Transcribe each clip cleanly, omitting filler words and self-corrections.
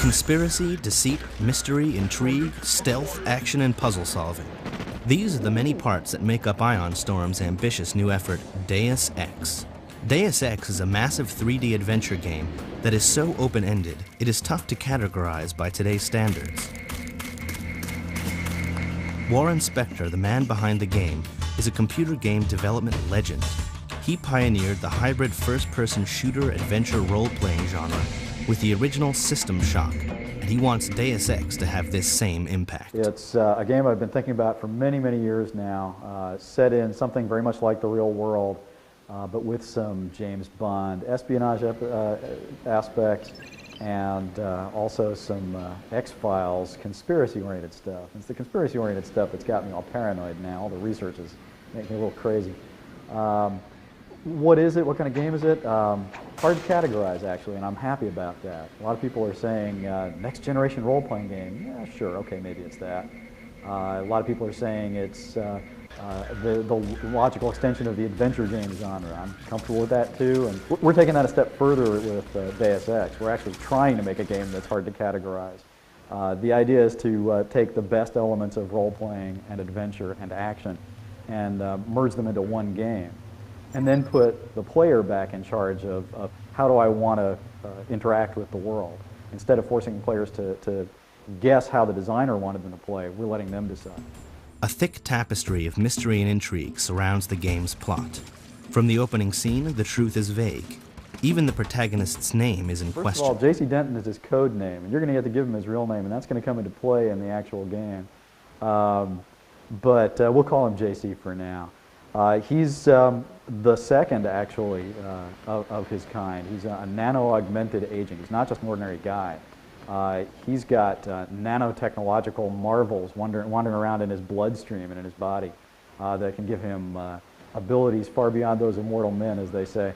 Conspiracy, deceit, mystery, intrigue, stealth, action, and puzzle solving. These are the many parts that make up Ion Storm's ambitious new effort, Deus Ex. Deus Ex is a massive 3D adventure game that is so open-ended, it is tough to categorize by today's standards. Warren Spector, the man behind the game, is a computer game development legend. He pioneered the hybrid first-person shooter adventure role-playing genre with the original System Shock, and he wants Deus Ex to have this same impact. It's a game I've been thinking about for many, many years now, set in something very much like the real world, but with some James Bond espionage aspects, and also some X-Files conspiracy-oriented stuff. It's the conspiracy-oriented stuff that's got me all paranoid now. All the research is making me a little crazy. What is it? What kind of game is it? Hard to categorize, actually, and I'm happy about that. A lot of people are saying next-generation role-playing game. Yeah, sure, okay, maybe it's that. A lot of people are saying it's the logical extension of the adventure game genre. I'm comfortable with that, too. And we're taking that a step further with Deus Ex. We're actually trying to make a game that's hard to categorize. The idea is to take the best elements of role-playing and adventure and action and merge them into one game, and then put the player back in charge of how do I want to interact with the world. Instead of forcing players to guess how the designer wanted them to play, we're letting them decide. A thick tapestry of mystery and intrigue surrounds the game's plot. From the opening scene, the truth is vague. Even the protagonist's name is in question. First of all, J.C. Denton is his code name, and you're going to have to give him his real name, and that's going to come into play in the actual game. But we'll call him J.C. for now. He's the second, actually, of his kind. He's a nano-augmented agent. He's not just an ordinary guy. He's got nanotechnological marvels wandering around in his bloodstream and in his body that can give him abilities far beyond those of mortal men, as they say.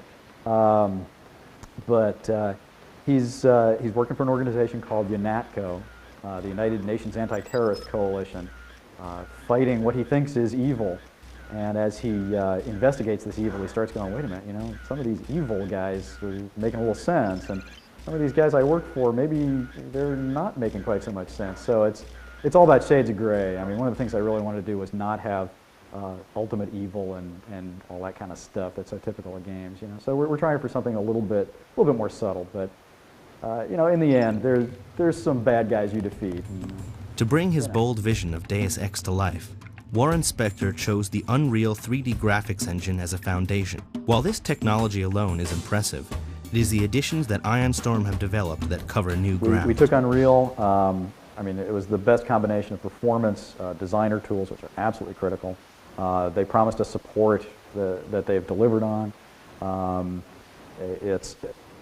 He's working for an organization called UNATCO, the United Nations Anti-Terrorist Coalition, fighting what he thinks is evil. And as he investigates this evil, he starts going, wait a minute, you know, some of these evil guys are making a little sense, and some of these guys I work for, maybe they're not making quite so much sense. So it's all about shades of gray. I mean, one of the things I really wanted to do was not have ultimate evil and all that kind of stuff that's so typical of games, you know. So we're trying for something a little bit more subtle, but you know, in the end, there's some bad guys you defeat. To bring his bold vision of Deus Ex to life, Warren Spector chose the Unreal 3D graphics engine as a foundation. While this technology alone is impressive, it is the additions that Ion Storm have developed that cover new ground. We took Unreal. I mean, it was the best combination of performance, designer tools, which are absolutely critical. They promised us support that they've delivered on. It's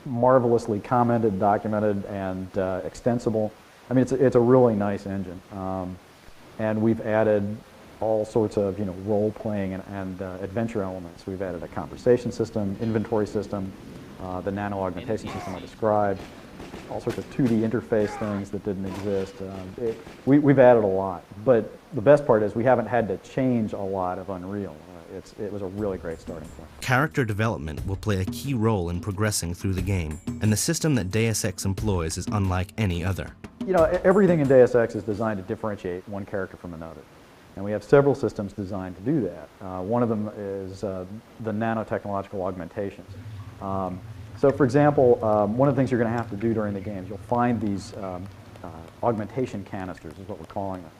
marvelously commented, documented, and extensible. I mean, it's a really nice engine. And we've added all sorts of, you know, role-playing and adventure elements. We've added a conversation system, inventory system, the nano-augmentation system I described, all sorts of 2D interface things that didn't exist. We've added a lot, but the best part is we haven't had to change a lot of Unreal. It was a really great starting point. Character development will play a key role in progressing through the game, and the system that Deus Ex employs is unlike any other. You know, everything in Deus Ex is designed to differentiate one character from another. And we have several systems designed to do that. One of them is the nanotechnological augmentations. So for example, one of the things you're going to have to do during the game is you'll find these augmentation canisters, is what we're calling them.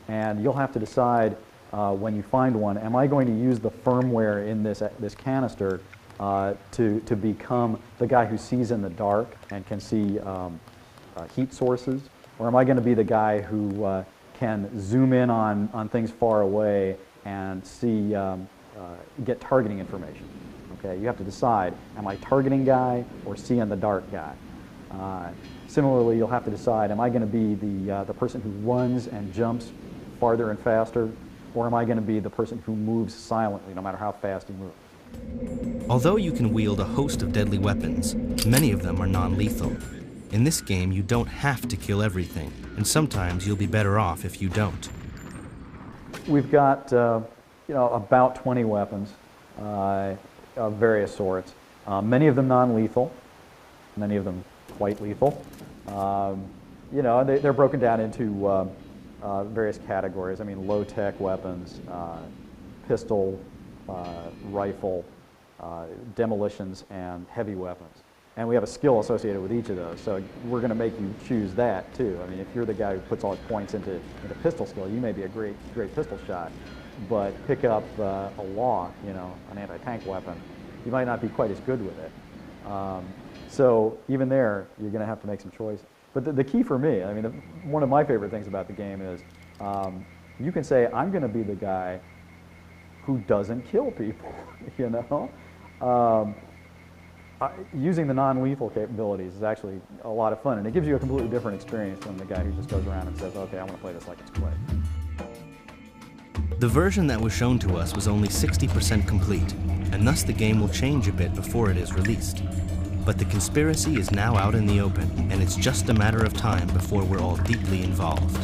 And you'll have to decide when you find one, am I going to use the firmware in this canister to become the guy who sees in the dark and can see heat sources? Or am I going to be the guy who can zoom in on things far away and see, get targeting information? Okay, you have to decide, am I targeting guy or see in the dark guy? Similarly, you'll have to decide, am I going to be the person who runs and jumps farther and faster, or am I going to be the person who moves silently no matter how fast he moves? Although you can wield a host of deadly weapons, many of them are non-lethal. In this game, you don't have to kill everything, and sometimes you'll be better off if you don't. We've got, you know, about 20 weapons. of various sorts, many of them non-lethal, many of them quite lethal. You know, they're broken down into various categories. I mean, low-tech weapons, pistol, rifle, demolitions, and heavy weapons. And we have a skill associated with each of those, so we're going to make you choose that too. I mean, if you're the guy who puts all his points into pistol skill, you may be a great pistol shot, but pick up a law, you know, an anti-tank weapon, you might not be quite as good with it. So even there, you're going to have to make some choices. But the key for me, I mean, one of my favorite things about the game is you can say, I'm going to be the guy who doesn't kill people, you know? Using the non-lethal capabilities is actually a lot of fun, and it gives you a completely different experience than the guy who just goes around and says, okay, I want to play this like it's quick. The version that was shown to us was only 60% complete, and thus the game will change a bit before it is released. But the conspiracy is now out in the open, and it's just a matter of time before we're all deeply involved.